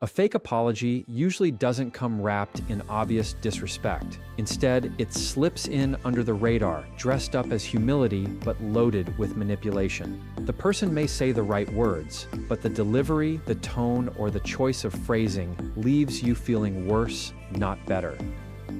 A fake apology usually doesn't come wrapped in obvious disrespect. Instead, it slips in under the radar, dressed up as humility but loaded with manipulation. The person may say the right words, but the delivery, the tone, or the choice of phrasing leaves you feeling worse, not better.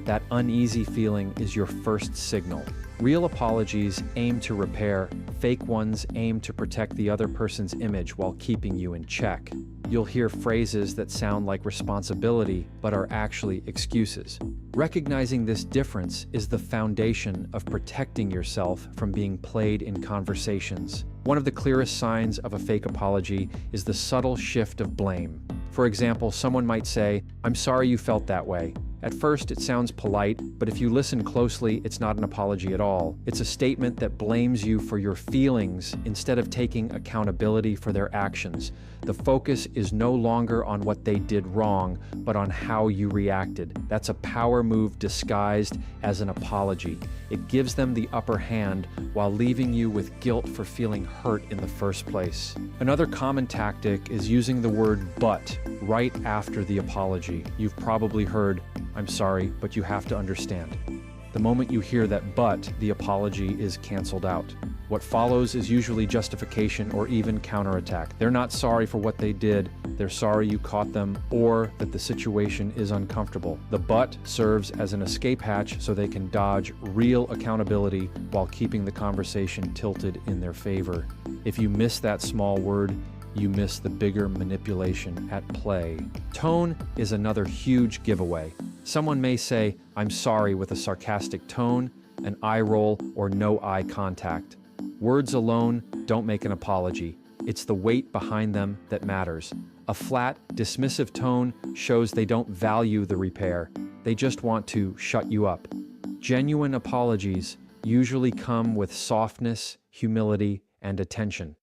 That uneasy feeling is your first signal. Real apologies aim to repair, fake ones aim to protect the other person's image while keeping you in check. You'll hear phrases that sound like responsibility but are actually excuses. Recognizing this difference is the foundation of protecting yourself from being played in conversations. One of the clearest signs of a fake apology is the subtle shift of blame. For example, someone might say, "I'm sorry you felt that way." At first, it sounds polite, but if you listen closely, it's not an apology at all. It's a statement that blames you for your feelings instead of taking accountability for their actions. The focus is no longer on what they did wrong, but on how you reacted. That's a power move disguised as an apology. It gives them the upper hand while leaving you with guilt for feeling hurt in the first place. Another common tactic is using the word "but" right after the apology. You've probably heard, "I'm sorry, but you have to understand." The moment you hear that "but," the apology is canceled out. What follows is usually justification or even counterattack. They're not sorry for what they did, they're sorry you caught them or that the situation is uncomfortable. The "but" serves as an escape hatch so they can dodge real accountability while keeping the conversation tilted in their favor. If you miss that small word, you miss the bigger manipulation at play. Tone is another huge giveaway. Someone may say, "I'm sorry," with a sarcastic tone, an eye roll, or no eye contact. Words alone don't make an apology. It's the weight behind them that matters. A flat, dismissive tone shows they don't value the repair. They just want to shut you up. Genuine apologies usually come with softness, humility, and attention.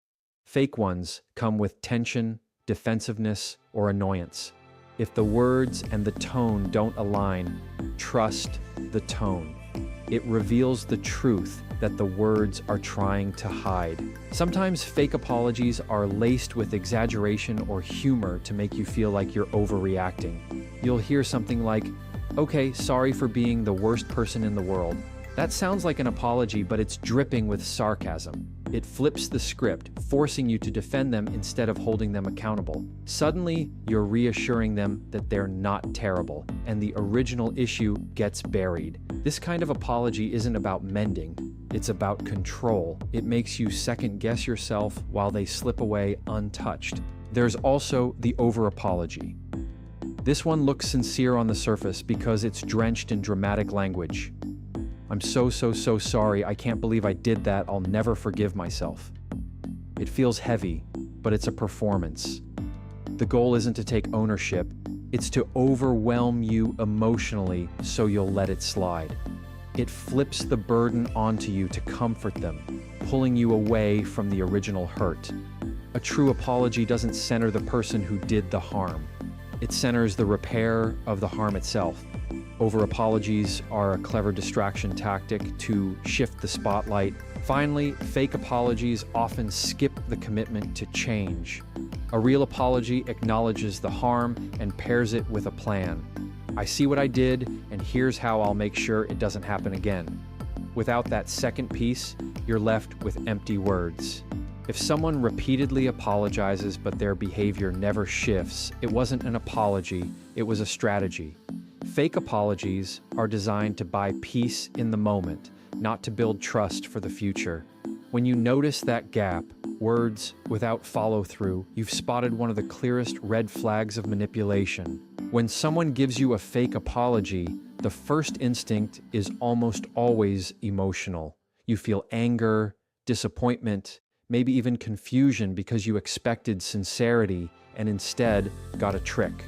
Fake ones come with tension, defensiveness, or annoyance. If the words and the tone don't align, trust the tone. It reveals the truth that the words are trying to hide. Sometimes fake apologies are laced with exaggeration or humor to make you feel like you're overreacting. You'll hear something like, "Okay, sorry for being the worst person in the world." That sounds like an apology, but it's dripping with sarcasm. It flips the script, forcing you to defend them instead of holding them accountable. Suddenly, you're reassuring them that they're not terrible, and the original issue gets buried. This kind of apology isn't about mending, it's about control. It makes you second-guess yourself while they slip away untouched. There's also the over-apology. This one looks sincere on the surface because it's drenched in dramatic language. "I'm so sorry, I can't believe I did that, I'll never forgive myself." It feels heavy, but it's a performance. The goal isn't to take ownership, it's to overwhelm you emotionally so you'll let it slide. It flips the burden onto you to comfort them, pulling you away from the original hurt. A true apology doesn't center the person who did the harm. It centers the repair of the harm itself. Over-apologies are a clever distraction tactic to shift the spotlight. Finally, fake apologies often skip the commitment to change. A real apology acknowledges the harm and pairs it with a plan. "I see what I did, and here's how I'll make sure it doesn't happen again." Without that second piece, you're left with empty words. If someone repeatedly apologizes but their behavior never shifts, it wasn't an apology, it was a strategy. Fake apologies are designed to buy peace in the moment, not to build trust for the future. When you notice that gap, words without follow-through, you've spotted one of the clearest red flags of manipulation. When someone gives you a fake apology, the first instinct is almost always emotional. You feel anger, disappointment, maybe even confusion because you expected sincerity and instead got a trick.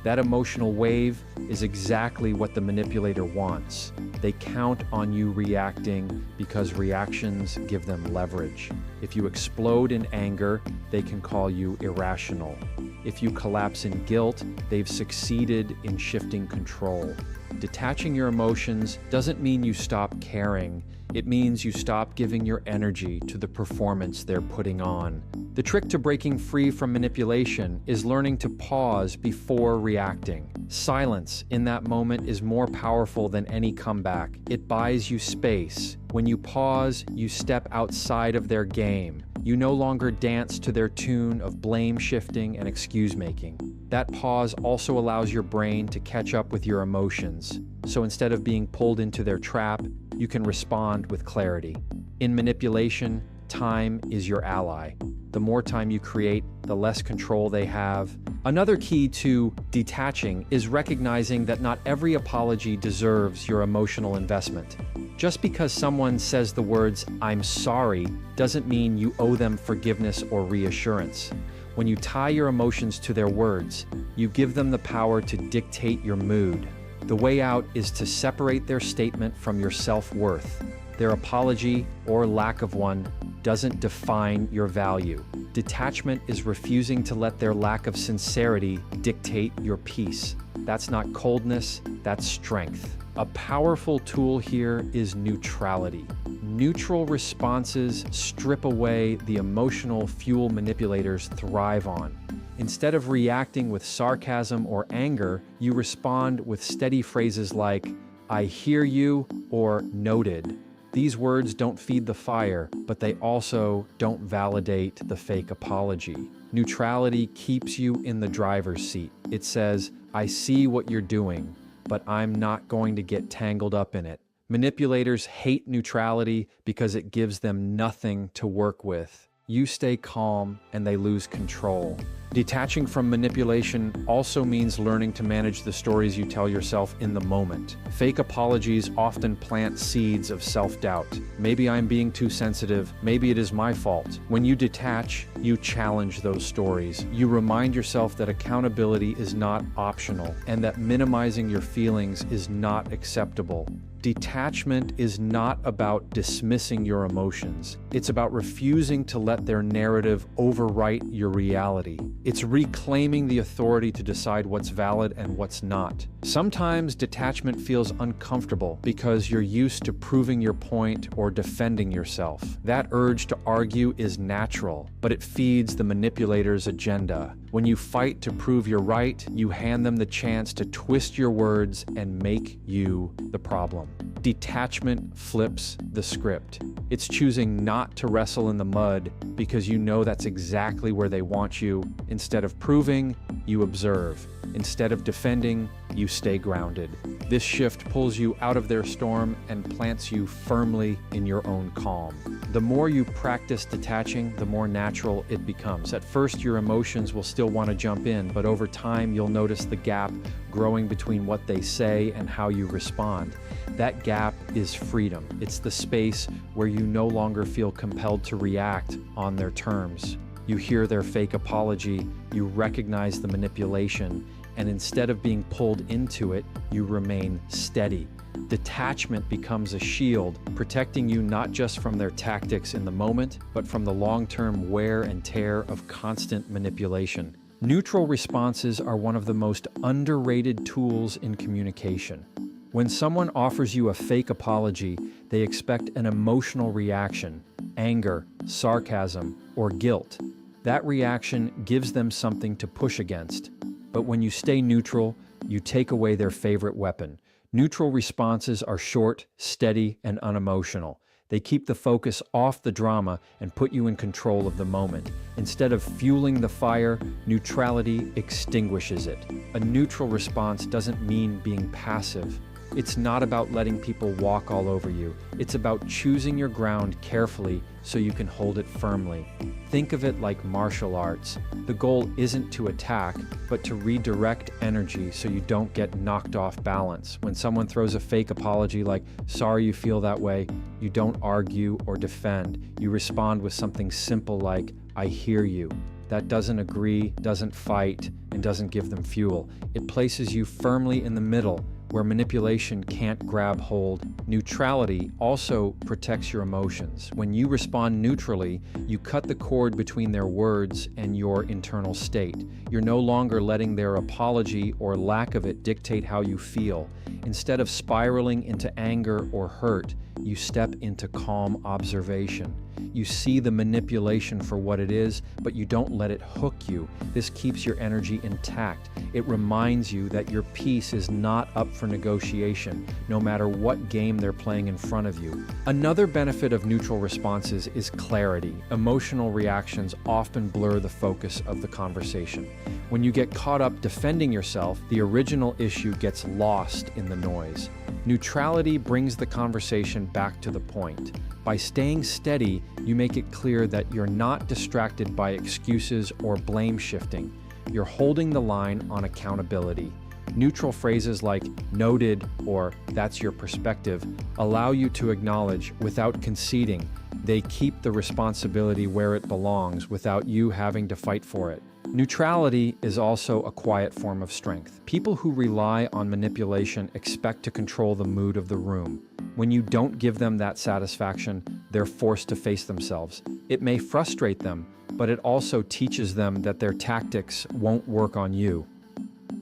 That emotional wave is exactly what the manipulator wants. They count on you reacting because reactions give them leverage. If you explode in anger, they can call you irrational. If you collapse in guilt, they've succeeded in shifting control. Detaching your emotions doesn't mean you stop caring. It means you stop giving your energy to the performance they're putting on. The trick to breaking free from manipulation is learning to pause before reacting. Silence in that moment is more powerful than any comeback. It buys you space. When you pause, you step outside of their game. You no longer dance to their tune of blame shifting and excuse making. That pause also allows your brain to catch up with your emotions. So instead of being pulled into their trap, you can respond with clarity. In manipulation, time is your ally. The more time you create, the less control they have. Another key to detaching is recognizing that not every apology deserves your emotional investment. Just because someone says the words, "I'm sorry," doesn't mean you owe them forgiveness or reassurance. When you tie your emotions to their words, you give them the power to dictate your mood. The way out is to separate their statement from your self-worth. Their apology, or lack of one, doesn't define your value. Detachment is refusing to let their lack of sincerity dictate your peace. That's not coldness, that's strength. A powerful tool here is neutrality. Neutral responses strip away the emotional fuel manipulators thrive on. Instead of reacting with sarcasm or anger, you respond with steady phrases like, "I hear you," or "noted." These words don't feed the fire, but they also don't validate the fake apology. Neutrality keeps you in the driver's seat. It says, "I see what you're doing, but I'm not going to get tangled up in it." Manipulators hate neutrality because it gives them nothing to work with. You stay calm and they lose control. Detaching from manipulation also means learning to manage the stories you tell yourself in the moment. Fake apologies often plant seeds of self-doubt. Maybe I'm being too sensitive. Maybe it is my fault. When you detach, you challenge those stories. You remind yourself that accountability is not optional and that minimizing your feelings is not acceptable. Detachment is not about dismissing your emotions. It's about refusing to let their narrative overwrite your reality. It's reclaiming the authority to decide what's valid and what's not. Sometimes detachment feels uncomfortable because you're used to proving your point or defending yourself. That urge to argue is natural, but it feeds the manipulator's agenda. When you fight to prove you're right, you hand them the chance to twist your words and make you the problem. Detachment flips the script. It's choosing not to wrestle in the mud because you know that's exactly where they want you. Instead of proving, you observe. Instead of defending, you stay grounded. This shift pulls you out of their storm and plants you firmly in your own calm. The more you practice detaching, the more natural it becomes. At first, your emotions will still want to jump in, but over time, you'll notice the gap growing between what they say and how you respond. That gap is freedom. It's the space where you no longer feel compelled to react on their terms. You hear their fake apology, you recognize the manipulation, and instead of being pulled into it, you remain steady. Detachment becomes a shield, protecting you not just from their tactics in the moment, but from the long-term wear and tear of constant manipulation. Neutral responses are one of the most underrated tools in communication. When someone offers you a fake apology, they expect an emotional reaction, anger, sarcasm, or guilt. That reaction gives them something to push against. But when you stay neutral, you take away their favorite weapon. Neutral responses are short, steady, and unemotional. They keep the focus off the drama and put you in control of the moment. Instead of fueling the fire, neutrality extinguishes it. A neutral response doesn't mean being passive. It's not about letting people walk all over you. It's about choosing your ground carefully so you can hold it firmly. Think of it like martial arts. The goal isn't to attack, but to redirect energy so you don't get knocked off balance. When someone throws a fake apology like, "Sorry you feel that way," you don't argue or defend. You respond with something simple like, "I hear you." That doesn't agree, doesn't fight, and doesn't give them fuel. It places you firmly in the middle, where manipulation can't grab hold. Neutrality also protects your emotions. When you respond neutrally, you cut the cord between their words and your internal state. You're no longer letting their apology or lack of it dictate how you feel. Instead of spiraling into anger or hurt, you step into calm observation. You see the manipulation for what it is, but you don't let it hook you. This keeps your energy intact. It reminds you that your peace is not up for negotiation, no matter what game they're playing in front of you. Another benefit of neutral responses is clarity. Emotional reactions often blur the focus of the conversation. When you get caught up defending yourself, the original issue gets lost in the noise. Neutrality brings the conversation back to the point. By staying steady, you make it clear that you're not distracted by excuses or blame shifting. You're holding the line on accountability. Neutral phrases like "noted" or "that's your perspective" allow you to acknowledge without conceding. They keep the responsibility where it belongs without you having to fight for it. Neutrality is also a quiet form of strength. People who rely on manipulation expect to control the mood of the room. When you don't give them that satisfaction, they're forced to face themselves. It may frustrate them, but it also teaches them that their tactics won't work on you.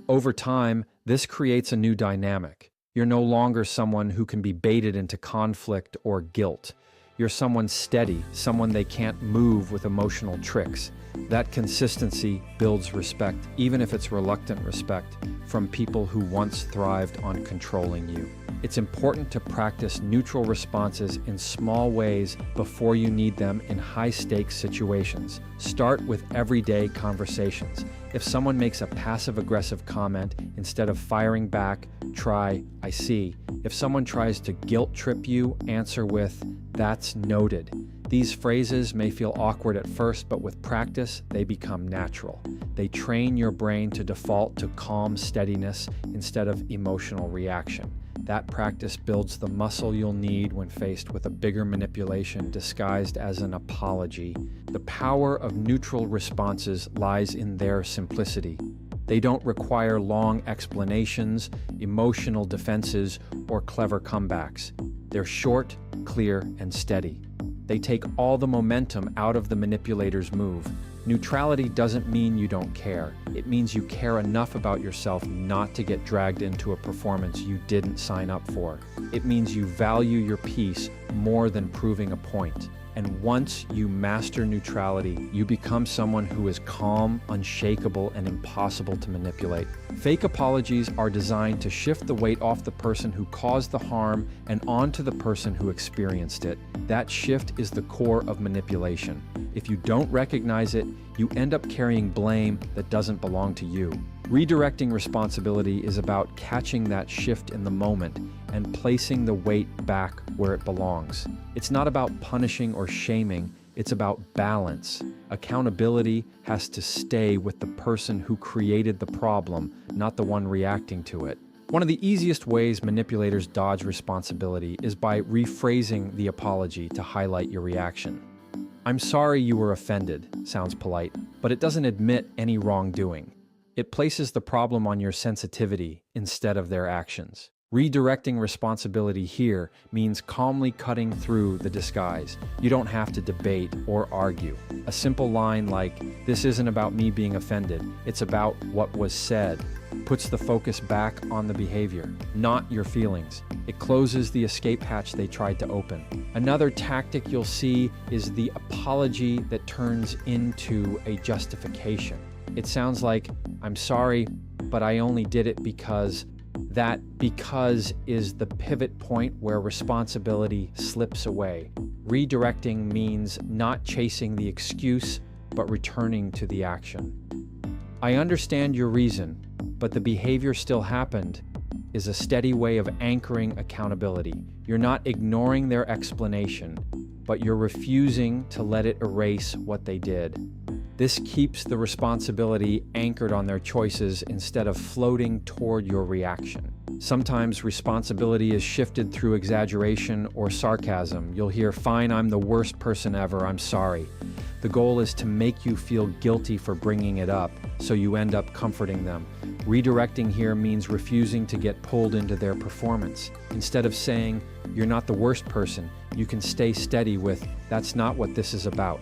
Over time, this creates a new dynamic. You're no longer someone who can be baited into conflict or guilt. You're someone steady, someone they can't move with emotional tricks. That consistency builds respect, even if it's reluctant respect, from people who once thrived on controlling you. It's important to practice neutral responses in small ways before you need them in high-stakes situations. Start with everyday conversations. If someone makes a passive-aggressive comment, instead of firing back, try, "I see." If someone tries to guilt-trip you, answer with, "That's noted." These phrases may feel awkward at first, but with practice, they become natural. They train your brain to default to calm steadiness instead of emotional reaction. That practice builds the muscle you'll need when faced with a bigger manipulation disguised as an apology. The power of neutral responses lies in their simplicity. They don't require long explanations, emotional defenses, or clever comebacks. They're short, clear, and steady. They take all the momentum out of the manipulator's move. Neutrality doesn't mean you don't care. It means you care enough about yourself not to get dragged into a performance you didn't sign up for. It means you value your peace more than proving a point. And once you master neutrality, you become someone who is calm, unshakable, and impossible to manipulate. Fake apologies are designed to shift the weight off the person who caused the harm and onto the person who experienced it. That shift is the core of manipulation. If you don't recognize it, you end up carrying blame that doesn't belong to you. Redirecting responsibility is about catching that shift in the moment and placing the weight back where it belongs. It's not about punishing or shaming, it's about balance. Accountability has to stay with the person who created the problem, not the one reacting to it. One of the easiest ways manipulators dodge responsibility is by rephrasing the apology to highlight your reaction. "I'm sorry you were offended," sounds polite, but it doesn't admit any wrongdoing. It places the problem on your sensitivity instead of their actions. Redirecting responsibility here means calmly cutting through the disguise. You don't have to debate or argue. A simple line like, "This isn't about me being offended, it's about what was said," puts the focus back on the behavior, not your feelings. It closes the escape hatch they tried to open. Another tactic you'll see is the apology that turns into a justification. It sounds like, "I'm sorry, but I only did it because..." That "because" is the pivot point where responsibility slips away. Redirecting means not chasing the excuse, but returning to the action. "I understand your reason, but the behavior still happened," is a steady way of anchoring accountability. You're not ignoring their explanation, but you're refusing to let it erase what they did. This keeps the responsibility anchored on their choices instead of floating toward your reaction. Sometimes responsibility is shifted through exaggeration or sarcasm. You'll hear, "Fine, I'm the worst person ever, I'm sorry." The goal is to make you feel guilty for bringing it up, so you end up comforting them. Redirecting here means refusing to get pulled into their performance. Instead of saying, "You're not the worst person," you can stay steady with, "That's not what this is about."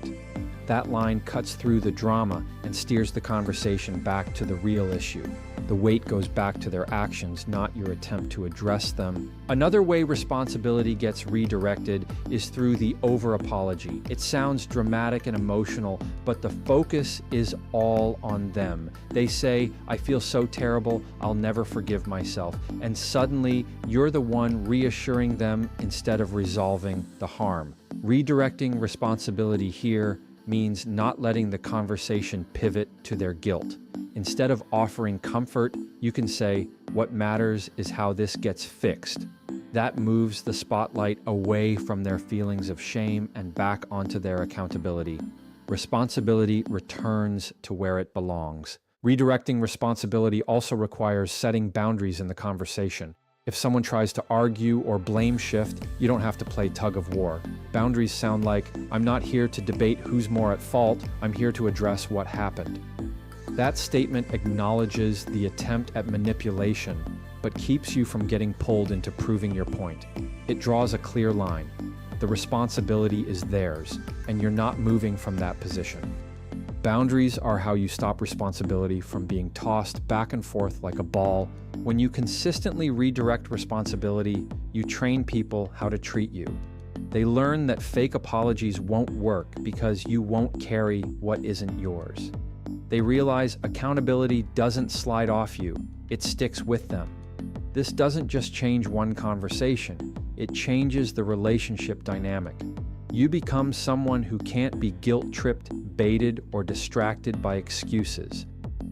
That line cuts through the drama and steers the conversation back to the real issue. The weight goes back to their actions, not your attempt to address them. Another way responsibility gets redirected is through the over-apology. It sounds dramatic and emotional, but the focus is all on them. They say, "I feel so terrible, I'll never forgive myself." And suddenly, you're the one reassuring them instead of resolving the harm. Redirecting responsibility here means not letting the conversation pivot to their guilt. Instead of offering comfort, you can say, "What matters is how this gets fixed." That moves the spotlight away from their feelings of shame and back onto their accountability. Responsibility returns to where it belongs. Redirecting responsibility also requires setting boundaries in the conversation. If someone tries to argue or blame shift, you don't have to play tug of war. Boundaries sound like, "I'm not here to debate who's more at fault, I'm here to address what happened." That statement acknowledges the attempt at manipulation, but keeps you from getting pulled into proving your point. It draws a clear line. The responsibility is theirs, and you're not moving from that position. Boundaries are how you stop responsibility from being tossed back and forth like a ball. When you consistently redirect responsibility, you train people how to treat you. They learn that fake apologies won't work because you won't carry what isn't yours. They realize accountability doesn't slide off you, it sticks with them. This doesn't just change one conversation, it changes the relationship dynamic. You become someone who can't be guilt-tripped, baited, or distracted by excuses.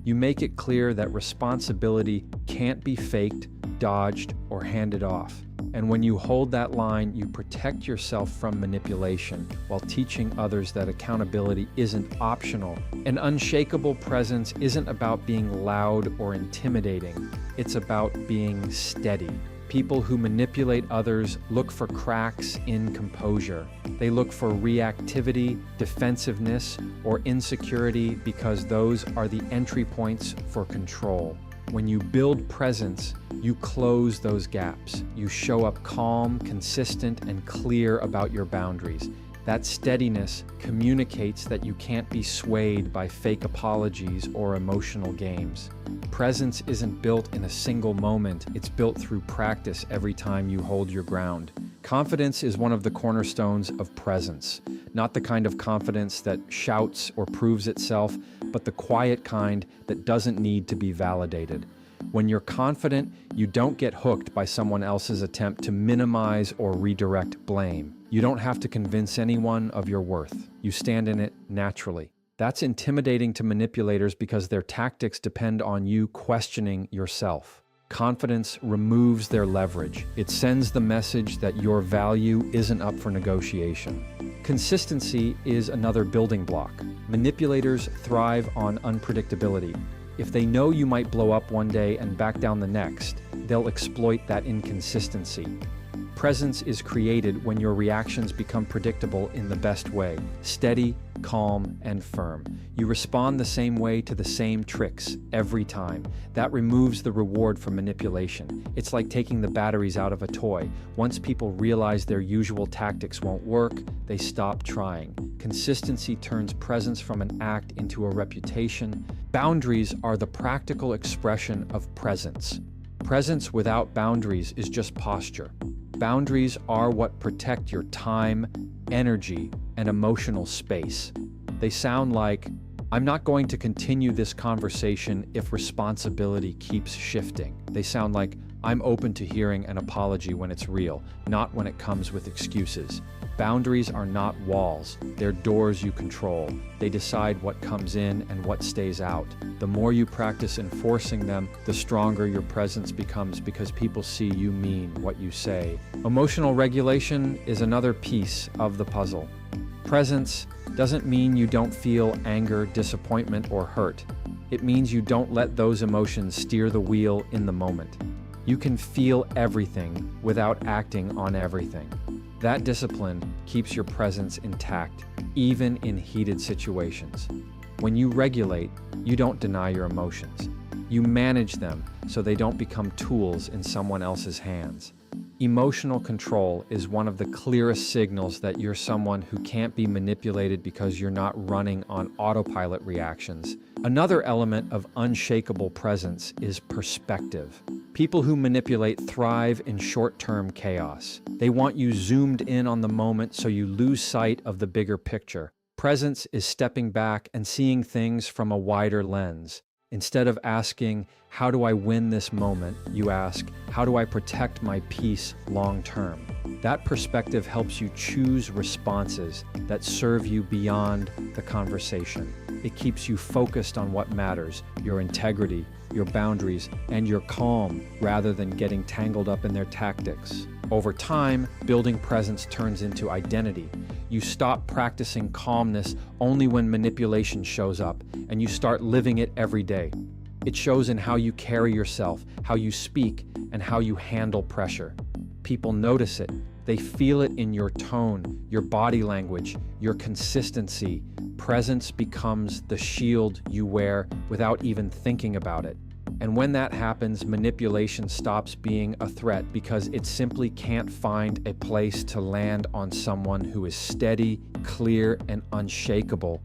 You make it clear that responsibility can't be faked, dodged, or handed off. And when you hold that line, you protect yourself from manipulation while teaching others that accountability isn't optional. An unshakable presence isn't about being loud or intimidating. It's about being steady. People who manipulate others look for cracks in composure. They look for reactivity, defensiveness, or insecurity because those are the entry points for control. When you build presence, you close those gaps. You show up calm, consistent, and clear about your boundaries. That steadiness communicates that you can't be swayed by fake apologies or emotional games. Presence isn't built in a single moment, it's built through practice every time you hold your ground. Confidence is one of the cornerstones of presence. Not the kind of confidence that shouts or proves itself, but the quiet kind that doesn't need to be validated. When you're confident, you don't get hooked by someone else's attempt to minimize or redirect blame. You don't have to convince anyone of your worth. You stand in it naturally. That's intimidating to manipulators because their tactics depend on you questioning yourself. Confidence removes their leverage. It sends the message that your value isn't up for negotiation. Consistency is another building block. Manipulators thrive on unpredictability. If they know you might blow up one day and back down the next, they'll exploit that inconsistency. Presence is created when your reactions become predictable in the best way, steady, calm, and firm. You respond the same way to the same tricks every time. That removes the reward from manipulation. It's like taking the batteries out of a toy. Once people realize their usual tactics won't work, they stop trying. Consistency turns presence from an act into a reputation. Boundaries are the practical expression of presence. Presence without boundaries is just posture. Boundaries are what protect your time, energy, and emotional space. They sound like, "I'm not going to continue this conversation if responsibility keeps shifting." They sound like, "I'm open to hearing an apology when it's real, not when it comes with excuses." Boundaries are not walls, they're doors you control. They decide what comes in and what stays out. The more you practice enforcing them, the stronger your presence becomes because people see you mean what you say. Emotional regulation is another piece of the puzzle. Presence doesn't mean you don't feel anger, disappointment, or hurt. It means you don't let those emotions steer the wheel in the moment. You can feel everything without acting on everything. That discipline keeps your presence intact, even in heated situations. When you regulate, you don't deny your emotions. You manage them so they don't become tools in someone else's hands. Emotional control is one of the clearest signals that you're someone who can't be manipulated because you're not running on autopilot reactions. Another element of unshakable presence is perspective. People who manipulate thrive in short-term chaos. They want you zoomed in on the moment so you lose sight of the bigger picture. Presence is stepping back and seeing things from a wider lens. Instead of asking, how do I win this moment, you ask, how do I protect my peace long term? That perspective helps you choose responses that serve you beyond the conversation. It keeps you focused on what matters, your integrity, your boundaries, and your calm, rather than getting tangled up in their tactics. Over time, building presence turns into identity. You stop practicing calmness only when manipulation shows up, and you start living it every day. It shows in how you carry yourself, how you speak, and how you handle pressure. People notice it. They feel it in your tone, your body language, your consistency. Presence becomes the shield you wear without even thinking about it. And when that happens, manipulation stops being a threat because it simply can't find a place to land on someone who is steady, clear, and unshakable.